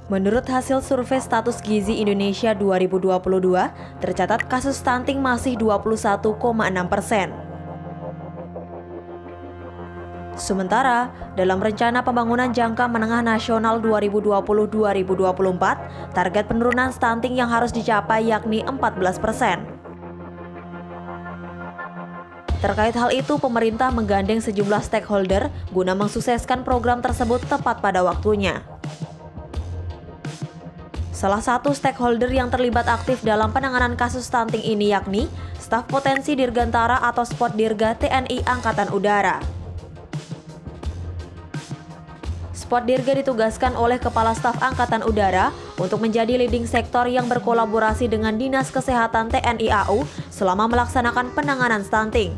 Menurut hasil survei status gizi Indonesia 2022, tercatat kasus stunting masih 21,6%. Sementara, dalam Rencana Pembangunan Jangka Menengah Nasional 2020-2024, target penurunan stunting yang harus dicapai yakni 14%. Terkait hal itu, pemerintah menggandeng sejumlah stakeholder guna mensukseskan program tersebut tepat pada waktunya. Salah satu stakeholder yang terlibat aktif dalam penanganan kasus stunting ini yakni staf potensi Dirgantara atau Spotdirga TNI Angkatan Udara. Spotdirga ditugaskan oleh Kepala Staf Angkatan Udara untuk menjadi leading sektor yang berkolaborasi dengan Dinas Kesehatan TNI AU selama melaksanakan penanganan stunting.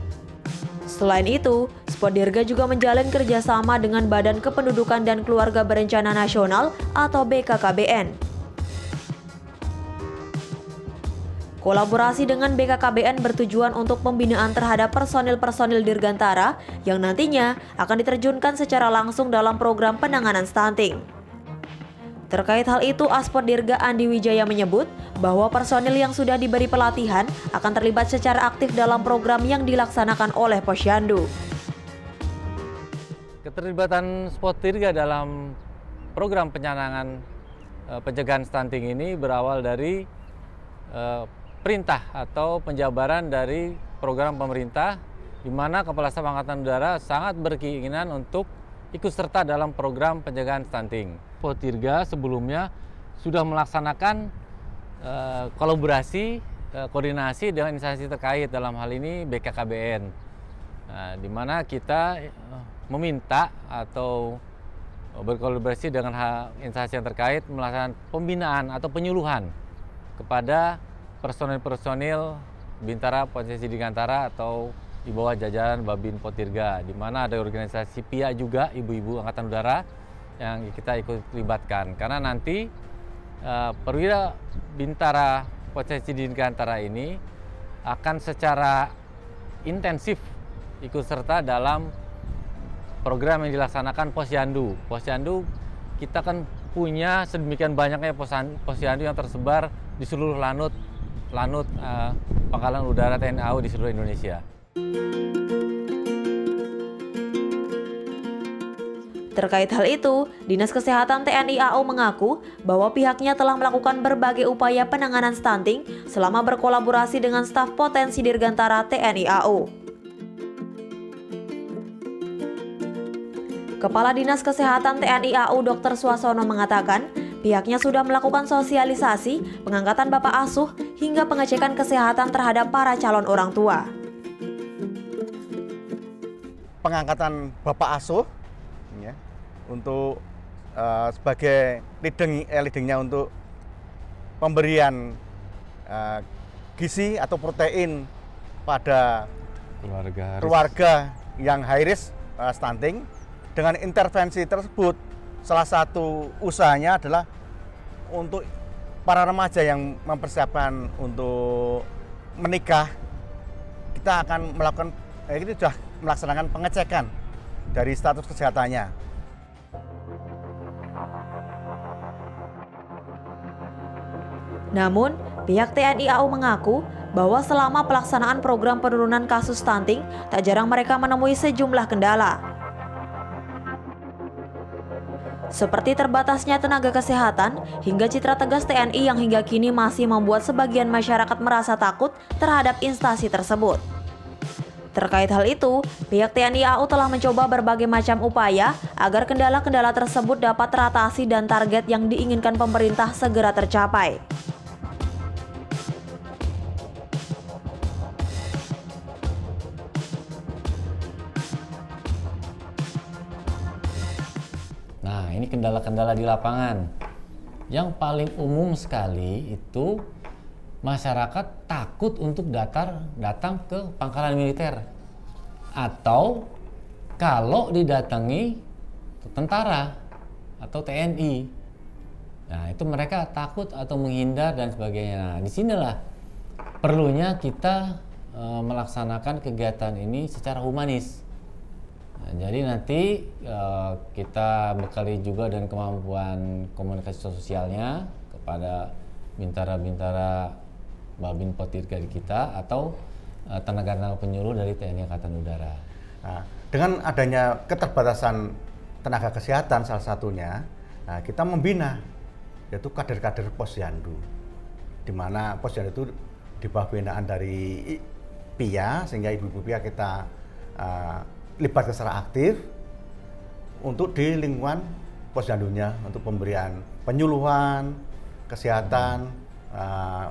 Selain itu, Spotdirga juga menjalin kerjasama dengan Badan Kependudukan dan Keluarga Berencana Nasional atau BKKBN. Kolaborasi dengan BKKBN bertujuan untuk pembinaan terhadap personil-personil Dirgantara yang nantinya akan diterjunkan secara langsung dalam program penanganan stunting. Terkait hal itu, Aspotdirga Andi Wijaya menyebut bahwa personil yang sudah diberi pelatihan akan terlibat secara aktif dalam program yang dilaksanakan oleh Posyandu. Keterlibatan Spotdirga dalam program pencegahan stunting ini berawal dari perintah atau penjabaran dari program pemerintah di mana Kepala Staf Angkatan Udara sangat berkeinginan untuk ikut serta dalam program pencegahan stunting. Spotdirga sebelumnya sudah melaksanakan kolaborasi, koordinasi dengan instansi terkait, dalam hal ini BKKBN, di mana kita meminta atau berkolaborasi dengan instansi yang terkait melaksanakan pembinaan atau penyuluhan kepada personil-personil Bintara Potensi Dirgantara atau di bawah jajaran Babin Spotdirga, di mana ada organisasi PIA juga, ibu-ibu Angkatan Udara yang kita ikut libatkan. Karena nanti perwira Bintara Potensi Dirgantara ini akan secara intensif ikut serta dalam program yang dilaksanakan Posyandu. Posyandu kita kan punya sedemikian banyaknya Posyandu yang tersebar di seluruh lanut Pangkalan Udara TNI AU di seluruh Indonesia. Terkait hal itu, Dinas Kesehatan TNI AU mengaku bahwa pihaknya telah melakukan berbagai upaya penanganan stunting selama berkolaborasi dengan staf potensi Dirgantara TNI AU. Kepala Dinas Kesehatan TNI AU Dr. Suasono mengatakan, pihaknya sudah melakukan sosialisasi, pengangkatan bapak asuh, hingga pengecekan kesehatan terhadap para calon orang tua. Pengangkatan bapak asuh ya, untuk sebagai leadingnya untuk pemberian gizi atau protein pada keluarga yang high risk stunting. Dengan intervensi tersebut, salah satu usahanya adalah untuk para remaja yang mempersiapkan untuk menikah. Kita akan melakukan, ini sudah melaksanakan pengecekan dari status kesehatannya. Namun, pihak TNI AU mengaku bahwa selama pelaksanaan program penurunan kasus stunting, tak jarang mereka menemui sejumlah kendala. Seperti terbatasnya tenaga kesehatan hingga citra tegas TNI yang hingga kini masih membuat sebagian masyarakat merasa takut terhadap instansi tersebut. Terkait hal itu, pihak TNI AU telah mencoba berbagai macam upaya agar kendala-kendala tersebut dapat teratasi dan target yang diinginkan pemerintah segera tercapai. Nah, ini kendala-kendala di lapangan. Yang paling umum sekali itu masyarakat takut untuk datang ke pangkalan militer. Atau kalau didatangi tentara atau TNI. Nah, itu mereka takut atau menghindar dan sebagainya. Nah, disinilah perlunya kita melaksanakan kegiatan ini secara humanis. Jadi nanti kita bekali juga dengan kemampuan komunikasi sosialnya kepada bintara-bintara Babin Potirga kita atau tenaga-tenaga penyuluh dari TNI Angkatan Udara. Nah, dengan adanya keterbatasan tenaga kesehatan salah satunya, kita membina yaitu kader-kader Posyandu, di mana Posyandu itu di bawah binaan dari PIA, sehingga Ibu-Ibu PIA kita libatkan secara aktif untuk di lingkungan Posyandunya untuk pemberian penyuluhan, kesehatan,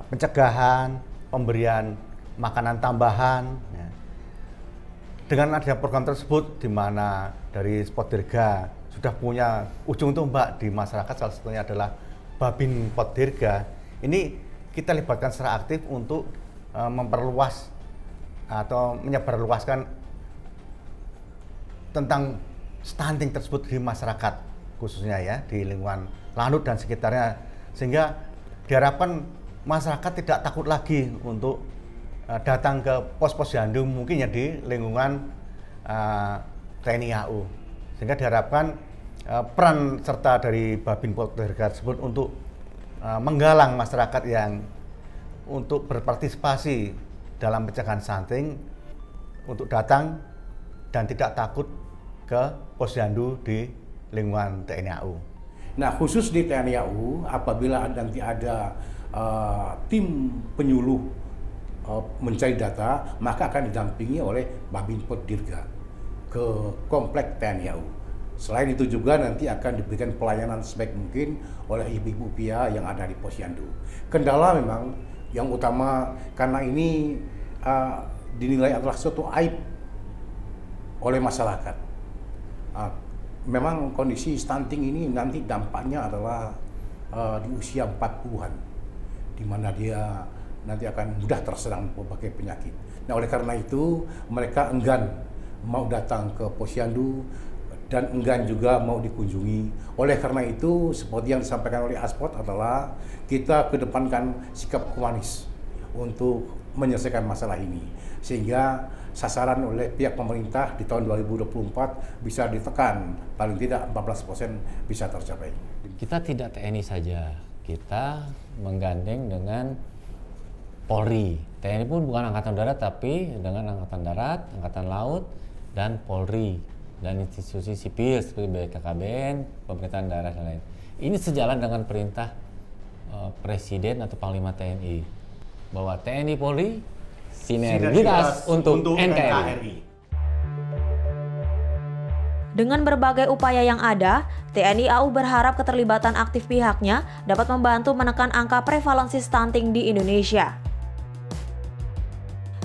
pencegahan, pemberian makanan tambahan. Ya. Dengan adanya program tersebut, di mana dari Potirga sudah punya ujung tombak di masyarakat, salah satunya adalah Babin Potirga. Ini kita libatkan secara aktif untuk memperluas atau menyebarluaskan tentang stunting tersebut di masyarakat, khususnya ya di lingkungan Lanut dan sekitarnya, sehingga diharapkan masyarakat tidak takut lagi untuk datang ke pos-posyandu mungkin ya di lingkungan TNI AU, sehingga diharapkan peran serta dari Babin Potirga tersebut untuk menggalang masyarakat yang untuk berpartisipasi dalam pencegahan stunting untuk datang dan tidak takut ke posyandu di lingkungan TNI AU. Nah, khusus di TNI AU, apabila nanti ada tim penyuluh mencari data, maka akan didampingi oleh Babin Potirga ke komplek TNI AU. Selain itu juga nanti akan diberikan pelayanan sebaik mungkin oleh ibu-ibu PIA yang ada di posyandu. Kendala memang yang utama karena ini dinilai adalah suatu aib oleh masyarakat. Memang kondisi stunting ini nanti dampaknya adalah di usia 40-an, di mana dia nanti akan mudah terserang berbagai penyakit. Nah, oleh karena itu mereka enggan mau datang ke posyandu dan enggan juga mau dikunjungi. Oleh karena itu, seperti yang disampaikan oleh Aspot adalah kita kedepankan sikap humanis untuk menyelesaikan masalah ini, sehingga sasaran oleh pihak pemerintah di tahun 2024 bisa ditekan, paling tidak 14% bisa tercapai. Kita tidak TNI saja, kita menggandeng dengan Polri. TNI pun bukan Angkatan Darat, tapi dengan Angkatan Darat, Angkatan Laut, dan Polri, dan institusi sipil seperti BKKBN, pemerintahan daerah dan lain. Ini sejalan dengan perintah Presiden atau Panglima TNI bahwa TNI Polri sinergitas untuk NKRI. Dengan berbagai upaya yang ada, TNI AU berharap keterlibatan aktif pihaknya dapat membantu menekan angka prevalensi stunting di Indonesia.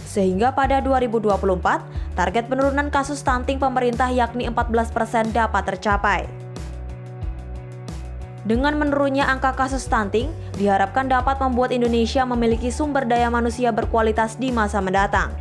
Sehingga pada 2024, target penurunan kasus stunting pemerintah yakni 14% dapat tercapai. Dengan menurunnya angka kasus stunting, diharapkan dapat membuat Indonesia memiliki sumber daya manusia berkualitas di masa mendatang.